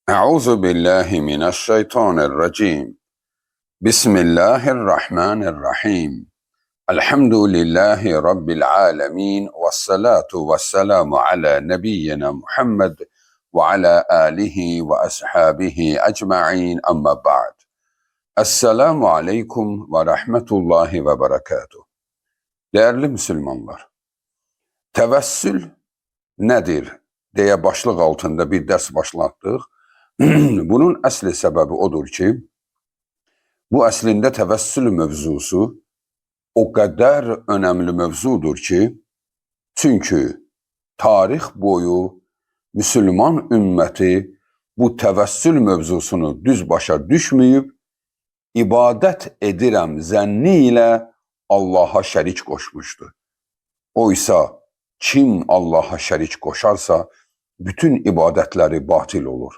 أعوذ بالله من الشيطان الرجيم. بسم الله الرحمن الرحيم. الحمد لله رب العالمين والصلاة والسلام على نبينا محمد وعلى آله وأصحابه أجمعين أما بعد. Esselamu Aleyküm ve Rahmetullahi ve Berekatuhu. Değerli Müslümanlar, tevessül nedir diye başlık altında bir ders başlattık. Bunun əsli səbəbi odur ki, bu əslində təvəssül mövzusu o qədər önəmli mövzudur ki, çünki tarix boyu Müslüman ümməti bu təvəssül mövzusunu düz başa düşməyib, ibadət edirəm zənni ilə Allaha şərik qoşmuşdu. Oysa kim Allaha şərik qoşarsa, bütün ibadətləri batil olur.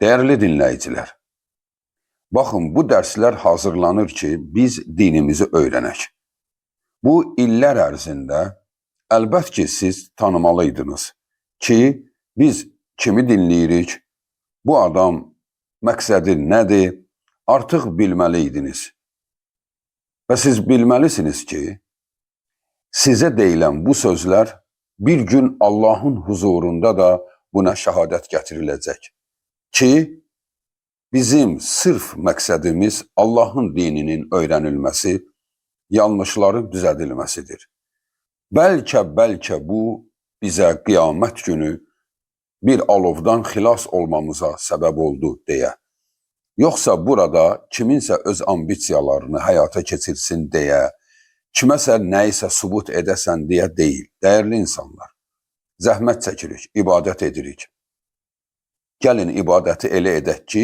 Değerli dinləyicilər, baxın, bu dərslər hazırlanır ki, biz dinimizi öyrənək. Bu illər ərzində əlbət ki, siz tanımalıydınız ki, biz kimi dinləyirik, bu adam məqsədi nədir, artıq bilməliydiniz. Və siz bilməlisiniz ki, sizə deyilən bu sözlər bir gün Allahın huzurunda da buna şəhadət gətiriləcək. Ki bizim sırf məqsədimiz Allahın dininin öyrənilməsi, yanlışların düzədilməsidir. Bəlkə bu bizə qiyamət günü bir alovdan xilas olmamıza səbəb oldu deyə. Yoxsa burada kiminsə öz ambisiyalarını həyata keçirsin deyə, kiməsə nəyisə subut edəsən deyə deyil. Dəyərli insanlar, zəhmət çəkirik, ibadət edirik. Gəlin ibadəti elə edək ki,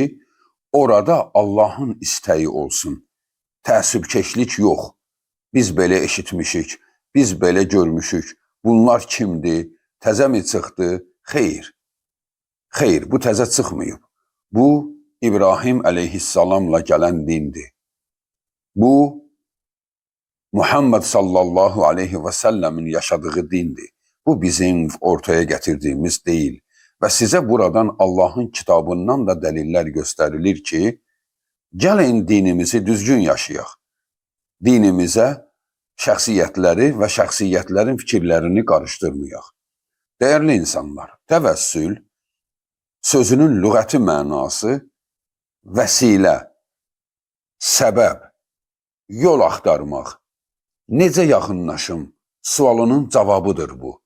orada Allahın istəyi olsun. Təəssübkeşlik yox. Biz belə eşitmişik, biz belə görmüşük. Bunlar kimdir? Təzə mi çıxdı? Xeyr. Xeyr, bu təzə çıxmayıb. Bu, İbrahim əleyhissalamla gələn dindir. Bu, Muhammed sallallahu aleyhi və səlləmin yaşadığı dindir. Bu bizim ortaya gətirdiyimiz deyil. Və sizə buradan Allahın kitabından da dəlillər göstərilir ki, gəlin dinimizi düzgün yaşayaq. Dinimizə şəxsiyyətləri və şəxsiyyətlərin fikirlərini qarışdırmayaq. Dəyərli insanlar, təvəssül sözünün lüğəti mənası vəsilə, səbəb, yol axtarmaq, necə yaxınlaşım sualının cavabıdır bu.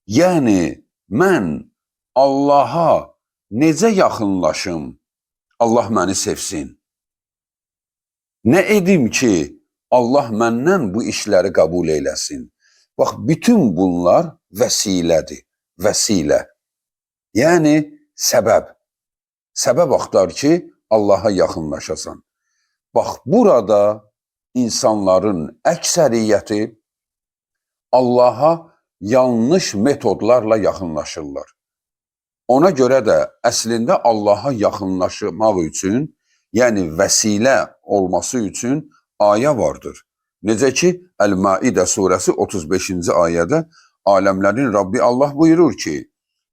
Yəni, mən Allaha necə yaxınlaşım, Allah məni sevsin? Nə edim ki, Allah məndən bu işləri qəbul eləsin? Bax, bütün bunlar vəsilədir, vəsilə. Yəni, səbəb. Səbəb axtar ki, Allaha yaxınlaşasan. Bax, burada insanların əksəriyyəti Allaha yanlış metodlarla yaxınlaşırlar. Ona görə də əslində Allaha yaxınlaşmaq üçün, yəni vəsilə olması üçün ayə vardır. Necə ki, Əl-Maidə surəsi 35-ci ayədə aləmlərin Rabbi Allah buyurur ki,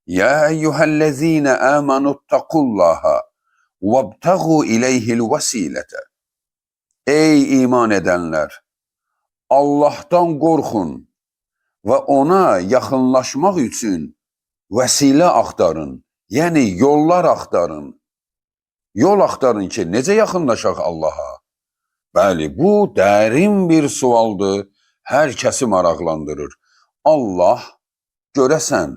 Yə eyyuhəl-ləzīnə əmənuttəqullaha vəbtəğu iləyhil vəsilətə. Ey iman edənlər, Allahdan qorxun və ona yaxınlaşmaq üçün vəsilə axtarın, yəni yollar axtarın. Yol axtarın ki, necə yaxınlaşaq Allaha? Bəli, bu dərin bir sualdır, hər kəsi maraqlandırır. Allah görəsən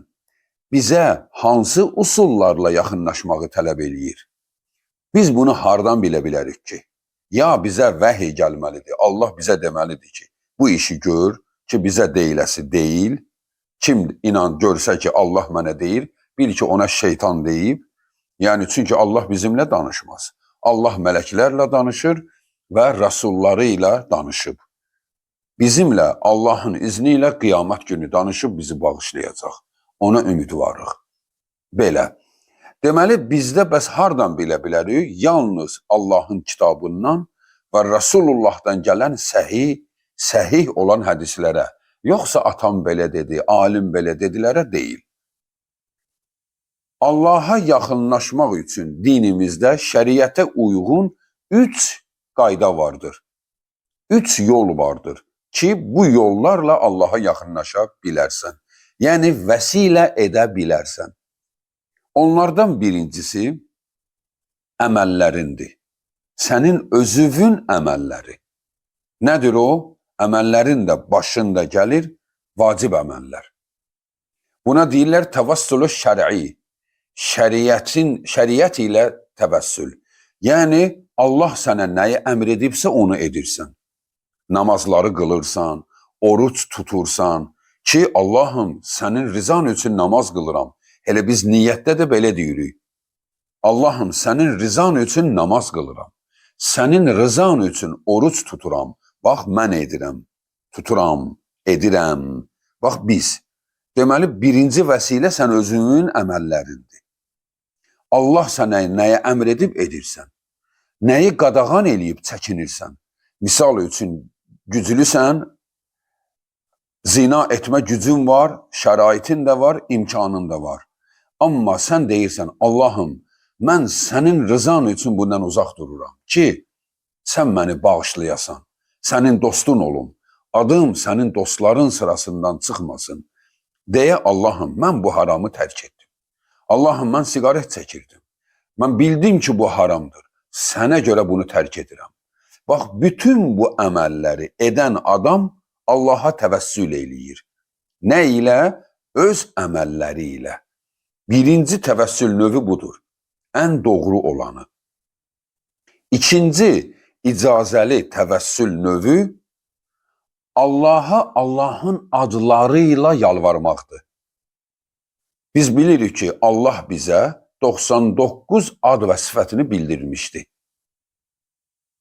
bizə hansı usullarla yaxınlaşmağı tələb eləyir? Biz bunu hardan bilə bilərik ki? Ya bizə vəhiy gəlməlidir, Allah bizə deməlidir ki, bu işi gör ki, bizə deyiləsi deyil. Kim inan görsə ki, Allah mənə deyir, bil ki, ona şeytan deyib. Yəni, çünki Allah bizimlə danışmaz. Allah mələklərlə danışır və rəsulları ilə danışıb. Bizimlə Allahın izni ilə qiyamət günü danışıb bizi bağışlayacaq. Ona ümidvarıq. Belə. Deməli, bizdə bəs hardan bilə bilərik? Yalnız Allahın kitabından və Rasullahdan gələn səhih olan hədislərə. Yoxsa atam belə dedi, alim belə dedilərə deyil. Allaha yaxınlaşmaq üçün dinimizdə şəriətə uyğun 3 qayda vardır. 3 yol vardır ki, bu yollarla Allaha yaxınlaşa bilərsən. Yəni, vəsilə edə bilərsən. Onlardan birincisi əməllərindir. Sənin özünün əməlləri. Nədir o? Əməllərin də başında gəlir vacib əməllər. Buna deyirlər təvəssülü şər'i. Şəriət ilə təvəssül. Yəni, Allah sənə nəyi əmr edibsə onu edirsən. Namazları qılırsan, oruç tutursan ki, Allahım, sənin rizan üçün namaz qılıram. Elə biz niyyətdə də belə deyirik. Allahım, sənin rizan üçün namaz qılıram. Sənin rizan üçün oruç tuturam. Bax, mən edirəm, tuturam, edirəm. Bax, biz. Deməli, birinci vəsilə sən özünün əməllərindir. Allah sənə nəyə əmr edib edirsən. Nəyi qadağan eləyib çəkinirsən. Misal üçün, güclüsən, zina etmə gücün var, şəraitin də var, imkanın da var. Amma sən deyirsən, Allahım, mən sənin rızan üçün bundan uzaq dururam ki, sən məni bağışlayasan, sənin dostun olum, adım sənin dostların sırasından çıxmasın. Deyə Allahım, mən bu haramı tərk etdim. Allahım, mən siqaret çəkirdim. Mən bildim ki, bu haramdır. Sənə görə bunu tərk edirəm. Bax, bütün bu əməlləri edən adam Allaha təvəssül eləyir. Nə ilə? Öz əməlləri ilə. Birinci təvəssül növü budur. Ən doğru olanı. İkinci icazəli təvəssül növü Allaha Allahın adları ilə yalvarmaqdır. Biz bilirik ki, Allah bizə 99 ad və sifətini bildirmişdi.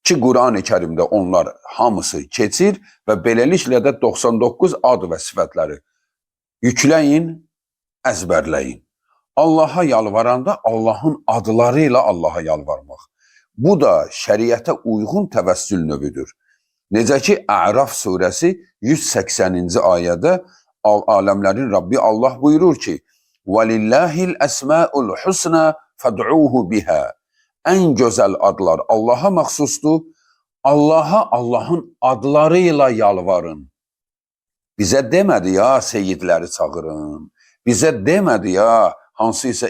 Ki, Quran-ı Kərimdə onlar hamısı keçir və beləliklə də 99 ad və sifətləri yükləyin, əzbərləyin. Allaha yalvaranda Allahın adları ilə Allaha yalvarmaq. Bu da şəriətə uyğun təvəssül növüdür. Necə ki, Əraf surəsi 180-ci ayədə aləmlərin Rabbi Allah buyurur ki, وَلِلَّهِ الْأَسْمَاءُ الْحُسْنَى فَدْعُوهُ بِهَا. Ən gözəl adlar Allaha məxsusdur. Allaha Allahın adları ilə yalvarın. Bizə demədi ya seyidləri çağırın. Bizə demədi ya hansıysa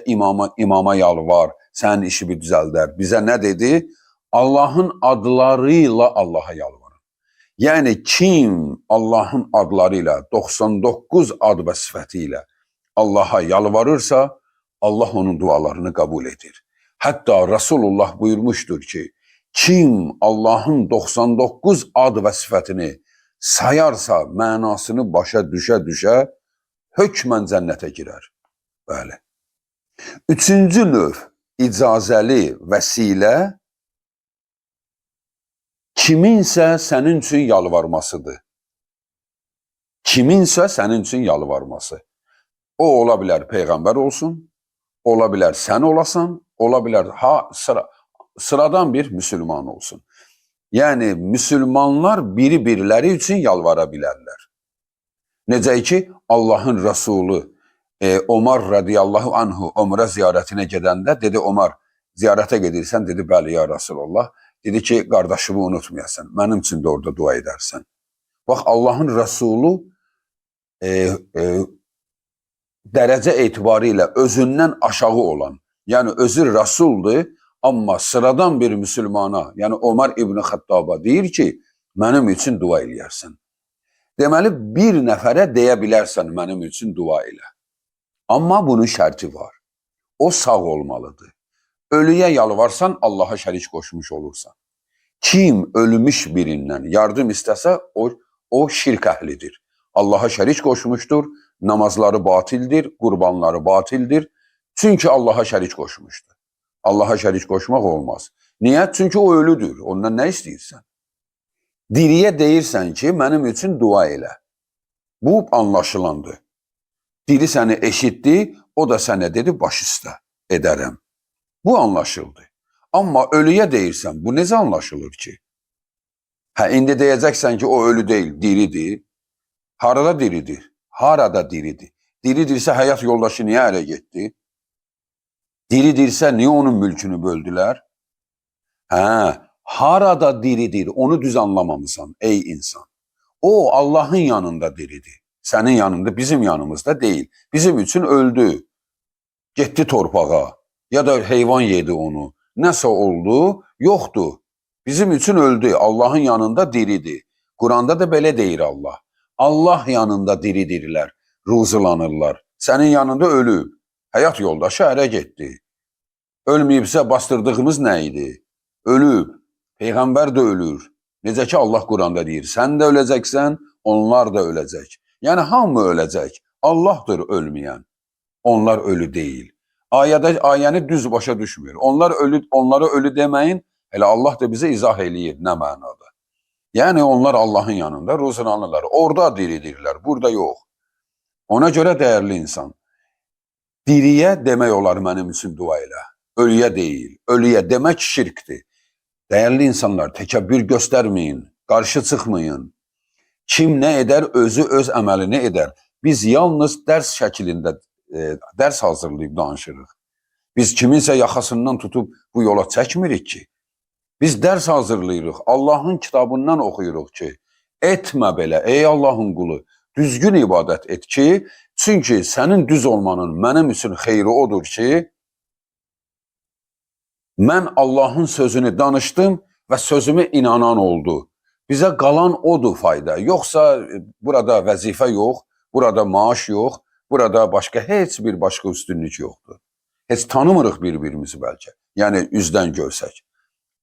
imama yalvar, sənin işini düzəldər. Bizə nə dedi? Allahın adları ilə Allaha yalvarın. Yəni kim Allahın adları ilə 99 ad və sifəti ilə Allaha yalvarırsa, Allah onun dualarını qəbul edir. Hətta Rasulullah buyurmuşdur ki, kim Allahın 99 ad və sifətini sayarsa, mənasını başa düşə-düşə, hökmən cənnətə girər. Bəli. Üçüncü növ, icazəli vəsilə, kiminsə sənin üçün yalvarmasıdır. Kiminsə sənin üçün yalvarması. O ola bilər Peyğəmbər olsun, ola bilər sən olasan, ola bilər sıradan bir müsəlman olsun. Yəni, müsəlmanlar biri-biriləri üçün yalvara bilərlər. Necə ki, Allahın Rəsulü Omar radiyallahu anhu Ömrə ziyarətinə gedəndə, dedi Omar, ziyarətə gedirsən, dedi, bəli ya Rasulullah, dedi ki, qardaşımı unutmayasan, mənim üçün də orada dua edərsən. Bax, Allahın Rəsulü dərəcə etibarilə özündən aşağı olan, yəni özü Rəsuldur, amma sıradan bir müsəlmana, yəni Ömər İbn Xəttaba deyir ki, mənim üçün dua eləyərsən. Deməli, bir nəfərə deyə bilərsən mənim üçün dua elə. Amma bunun şərti var. O sağ olmalıdır. Ölüyə yalvarsan, Allaha şərik qoşmuş olursan. Kim ölmüş birindən yardım istəsə, o şirk əhlidir. Allaha şərik qoşmuşdur, namazları batildir, qurbanları batildir. Çünki Allaha şərik qoşmuşdur. Allaha şərik qoşmaq olmaz. Niyə? Çünki o ölüdür. Ondan nə istəyirsən? Diriyə deyirsən ki, mənim üçün dua elə. Bu anlaşılandır. Diri səni eşitdi, o da sənə dedi, baş üstə edərəm. Bu anlaşıldı. Amma ölüyə deyirsən, bu necə anlaşılır ki? İndi deyəcəksən ki, o ölü deyil, diridir. Harada diridir? Harada diridir? Diridirsə həyat yoldaşı niyə ərə getdi? Diridirsə niyə onun mülkünü böldülər? Hə, harada diridir, onu düz anlamamısan ey insan. O Allah'ın yanında diridir. Sənin yanında, bizim yanımızda deyil. Bizim üçün öldü. Getdi torpağa. Ya da heyvan yedi onu. Nəsə oldu, yoxdur. Bizim üçün öldü. Allah'ın yanında diridir. Kur'an'da da belə deyir Allah. Allah yanında diridirlər, ruzulanırlar. Sənin yanında ölüb. Həyat yoldaşı ərə getdi. Ölməyibsə bastırdığımız nə idi? Ölüb. Peyğəmbər də ölür. Necə ki Allah Kur'an'da deyir. Sən də öləcəksən, onlar da öləcək. Yəni hamı öləcək. Allah'dır ölməyən. Onlar ölü değil. Ayəni düz başa düşmür. Onlara ölü deməyin. Elə Allah da bize izah eləyir nə mənada. Yəni onlar Allah'ın yanında ruzulanırlar. Orada diridirlər, burada yox. Ona görə dəyərli insan, diriyə demək olar mənim üçün dua elə. Ölüyə deyil. Ölüyə demək şirkdir. Dəyərli insanlar, təkəbbür göstərməyin, qarşı çıxmayın. Kim nə edər, özü öz əməlini edər. Biz yalnız dərs şəklində dərs hazırlayıb danışırıq. Biz kiminsə yaxasından tutub bu yola çəkmirik ki. Biz dərs hazırlayırıq, Allah'ın kitabından oxuyuruq ki, etmə belə, ey Allah'ın qulu, düzgün ibadət et ki, çünki sənin düz olmanın mənim üçün xeyri odur ki, mən Allah'ın sözünü danışdım və sözümə inanan oldu. Bizə qalan odur fayda. Yoxsa burada vəzifə yox, burada maaş yox, burada heç bir başqa üstünlük yoxdur. Heç tanımırıq bir-birimizi bəlkə. Yəni üzdən görsək.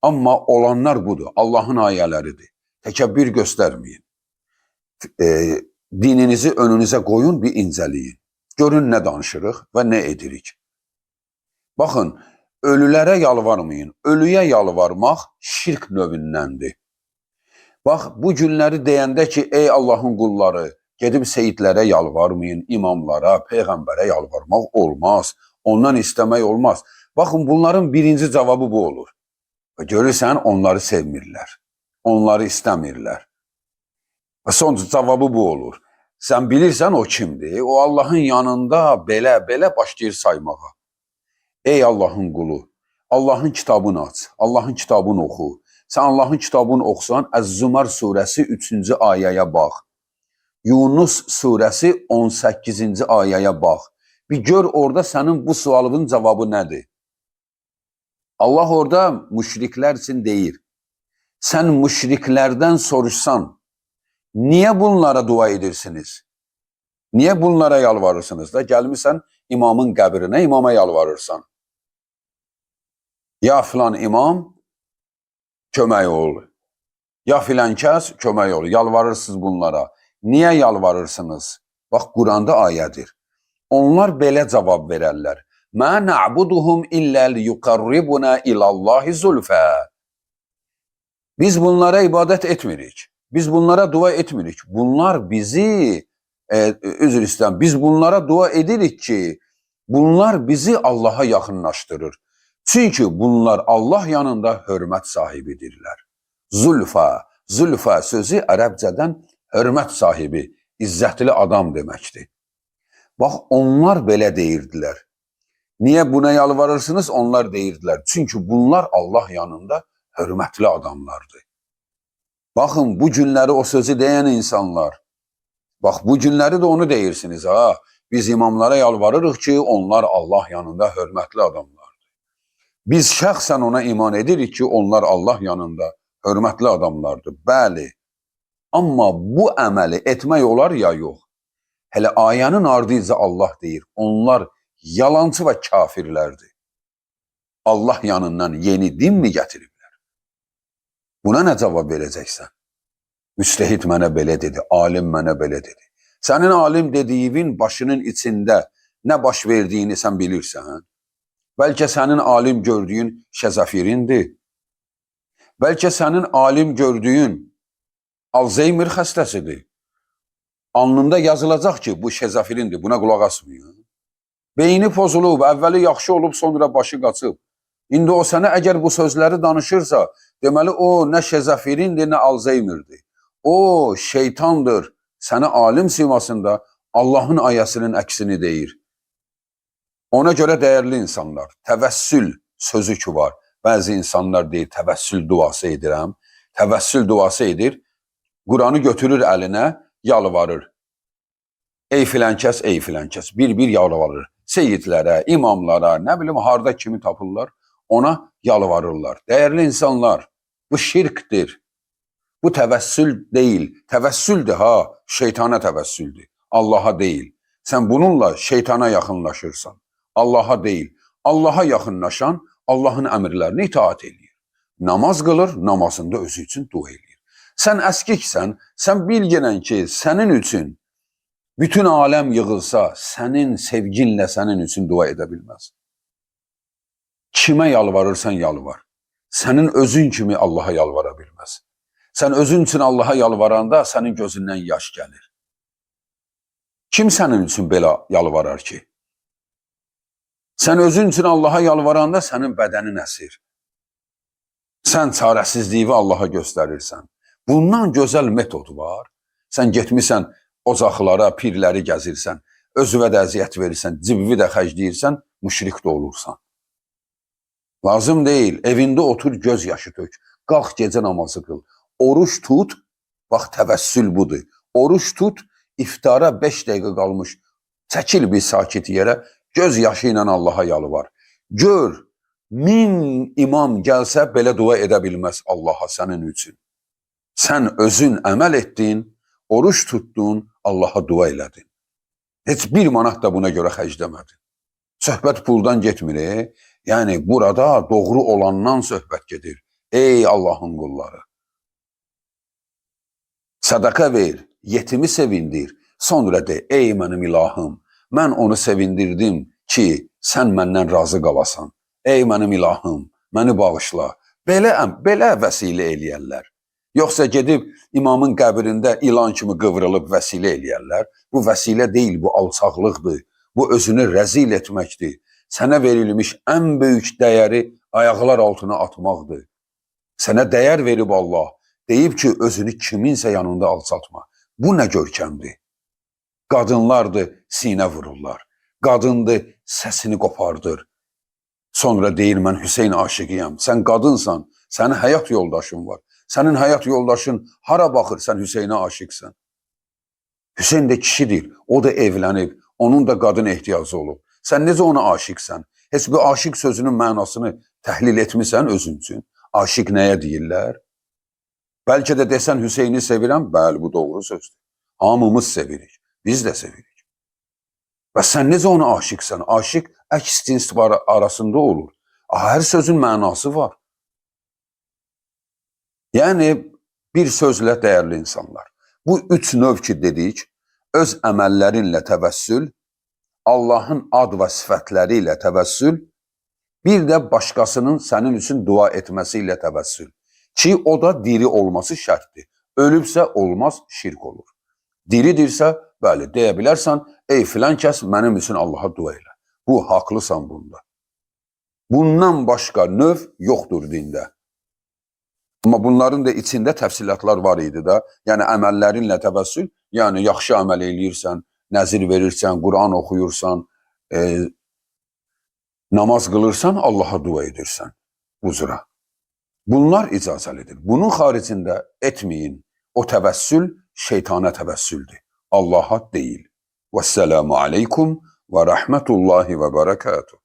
Amma olanlar budur. Allah'ın ayələridir. Təkəbbür göstərməyin. Dininizi önünüzə qoyun, bir incəliyin. Görün nə danışırıq və nə edirik. Baxın, ölülərə yalvarmayın. Ölüyə yalvarmaq şirk növündəndir. Bax, bu günləri deyəndə ki, ey Allah'ın qulları, gedib seyidlərə yalvarmayın, imamlara, peyğəmbərə yalvarmaq olmaz. Ondan istəmək olmaz. Baxın, bunların birinci cavabı bu olur. Görürsən, onları sevmirlər. Onları istəmirlər. Və son cavabı bu olur. Sən bilirsən o kimdir? O Allah'ın yanında belə başlayır saymağa. Ey Allah'ın qulu, Allah'ın kitabını aç, Allah'ın kitabını oxu. Sən Allah'ın kitabını oxusan, Əz-Zümər surəsi 3-cü ayəyə bax. Yunus surəsi 18-ci ayəyə bax. Bir gör orada sənin bu sualının cavabı nədir? Allah orada müşriklər üçün deyir. Sən müşriklərdən soruşsan, niyə bunlara dua edirsiniz? Niyə bunlara yalvarırsınız da? Gəlmirsən imamın qəbrinə, imama yalvarırsan. Ya filan imam, kömək ol. Ya filan kəs, kömək ol. Yalvarırsınız bunlara. Niyə yalvarırsınız? Bax, Quranda ayədir. Onlar belə cavab verərlər. Mə na'buduhum illə liyuqarribuna ilallahi zulfə. Biz bunlara ibadət etmirik. Biz bunlara dua etmirik. Bunlar bizi, üzr istəyirəm, biz bunlara dua edirik ki, bunlar bizi Allah'a yaxınlaşdırır. Çünki bunlar Allah yanında hörmət sahibidirlər. Zulfa sözü ərəbcədən hörmət sahibi, izzətli adam deməkdir. Bax, onlar belə deyirdilər. Niyə buna yalvarırsınız? Onlar deyirdilər. Çünki bunlar Allah yanında hörmətli adamlardır. Baxın, bu günləri o sözü deyən insanlar, bax, bu günləri də onu deyirsiniz. Ha? Biz imamlara yalvarırıq ki, onlar Allah yanında hörmətli adamlardır. Biz şəxsən ona iman edirik ki, onlar Allah yanında hörmətli adamlardır. Bəli. Amma bu əməli etmək olar ya yox. Hələ ayənin ardınca Allah deyir, onlar yalancı və kafirlərdir. Allah yanından yeni din mi gətiriblər? Buna nə cavab verəcəksən? Müstəhid mənə belə dedi, alim mənə belə dedi. Sənin alim dediyin başının içində nə baş verdiyini sən bilirsən. Bəlkə sənin alim gördüyün şəzafirindir. Bəlkə sənin alim gördüyün Alzheimer xəstəsidir. Alnında yazılacaq ki, bu şəzafirindir, buna qulaq asmıyor. Beyni pozulub, əvvəli yaxşı olub, sonra başı qaçıb. İndi o sənə əgər bu sözləri danışırsa, deməli o nə şəzafirindir, nə Alzheimerdir. O şeytandır, sənə alim simasında Allahın ayəsinin əksini deyir. Ona görə dəyərli insanlar, təvəssül sözü ki var. Bəzi insanlar deyir, təvəssül duası edirəm. Təvəssül duası edir, Quranı götürür əlinə, yalvarır. Ey filənkəs, ey filənkəs, bir yalvarır. Seyyidlərə, imamlara, nə bilim, harda kimi tapırlar, ona yalvarırlar. Dəyərli insanlar, bu şirkdir. Bu təvəssül deyil. Təvəssüldür ha, şeytana təvəssüldür. Allaha deyil. Sən bununla şeytana yaxınlaşırsan. Allaha deyil. Allaha yaxınlaşan Allahın əmrlərini itaat edir. Namaz qılır, namazında özü üçün dua edir. Sən əskiksən, sən bilginən ki, sənin üçün bütün aləm yığılsa, sənin sevginlə sənin üçün dua edə bilməz. Kimə yalvarırsan yalvar. Sənin özün kimi Allaha yalvara bilməz. Sən özün üçün Allaha yalvaranda sənin gözündən yaş gəlir. Kim sənin üçün belə yalvarar ki? Sən özün üçün Allaha yalvaranda sənin bədənin əsir. Sən çarəsizliyi Allaha göstərirsən. Bundan gözəl metod var. Sən getmirsən ocaqlara, pirləri gəzirsən, özüvə də əziyyət verirsən, cibivi də xərcləyirsən, müşrik də olursan. Lazım deyil, evində otur, göz yaşı tök, qalx gecə namazı qıl, oruç tut, bax təvəssül budur. Oruç tut, iftara 5 dəqiqə qalmış, çəkil bir sakit yerə, göz yaşı ilə Allaha yalvar. Gör, 1000 imam gəlsə belə dua edə bilməz Allaha sənin üçün. Sən özün əməl etdin, oruç tutdun, Allaha dua elədin. Heç bir manat da buna görə xərcləmədin. Söhbət puldan getmir, yəni burada doğru olandan söhbət gedir. Ey Allahın qulları! Sədaqə ver, yetimi sevindir, sonra de, ey mənim ilahım, mən onu sevindirdim ki, sən məndən razı qalasan. Ey mənim ilahım, məni bağışla. Belə vəsilə eləyərlər. Yoxsa gedib imamın qəbrində ilan kimi qıvrılıb vəsilə eləyərlər. Bu vəsilə deyil, bu alçaqlıqdır. Bu özünü rəzil etməkdir. Sənə verilmiş ən böyük dəyəri ayaqlar altına atmaqdır. Sənə dəyər verib Allah, deyib ki, özünü kiminsə yanında alçatma. Bu nə görkəmdir? Qadınlardır, sinə vururlar. Qadındır, səsini qopardır. Sonra deyir, mən Hüseyn aşiqiyəm. Sən qadınsan, sənin həyat yoldaşın var. Sənin həyat yoldaşın hara baxır, sən Hüseynə aşiqsən. Hüseyn də kişidir, o da evlənib, onun da qadın ehtiyacı olub. Sən necə ona aşiqsən? Heç bu aşiq sözünün mənasını təhlil etmirsən özün üçün. Aşiq nəyə deyirlər? Bəlkə də desən Hüseyni sevirəm, bəli, bu doğru sözdür. Hamımız sevirik, biz də sevirik. Və sən necə ona aşiqsən? Aşiq əks cins arasında olur. Hər sözün mənası var. Yəni, bir sözlə dəyərli insanlar, bu 3 növ ki dedik, öz əməllərinlə təvəssül, Allahın ad və sifətləri ilə təvəssül, bir də başqasının sənin üçün dua etməsi ilə təvəssül. Ki, o da diri olması şərtdir. Ölübsə olmaz, şirk olur. Diridirsə, bəli, deyə bilərsən, ey filan kəs mənim üçün Allaha dua elə. Bu, haqlısan bunda. Bundan başqa növ yoxdur dində. Amma bunların da içində təfsilatlar var idi da. Yəni, əməllərinlə təvəssül, yəni yaxşı əməl eləyirsən, nəzir verirsən, Quran oxuyursan, namaz qılırsan, Allaha dua edirsən uzura. Bunlar icazəlidir. Bunun xaricində etməyin. O təvəssül şeytana təvəssüldür. Allaha deyil. Vəssalamu aleykum və rəhmətullahi və bərəkatuhu.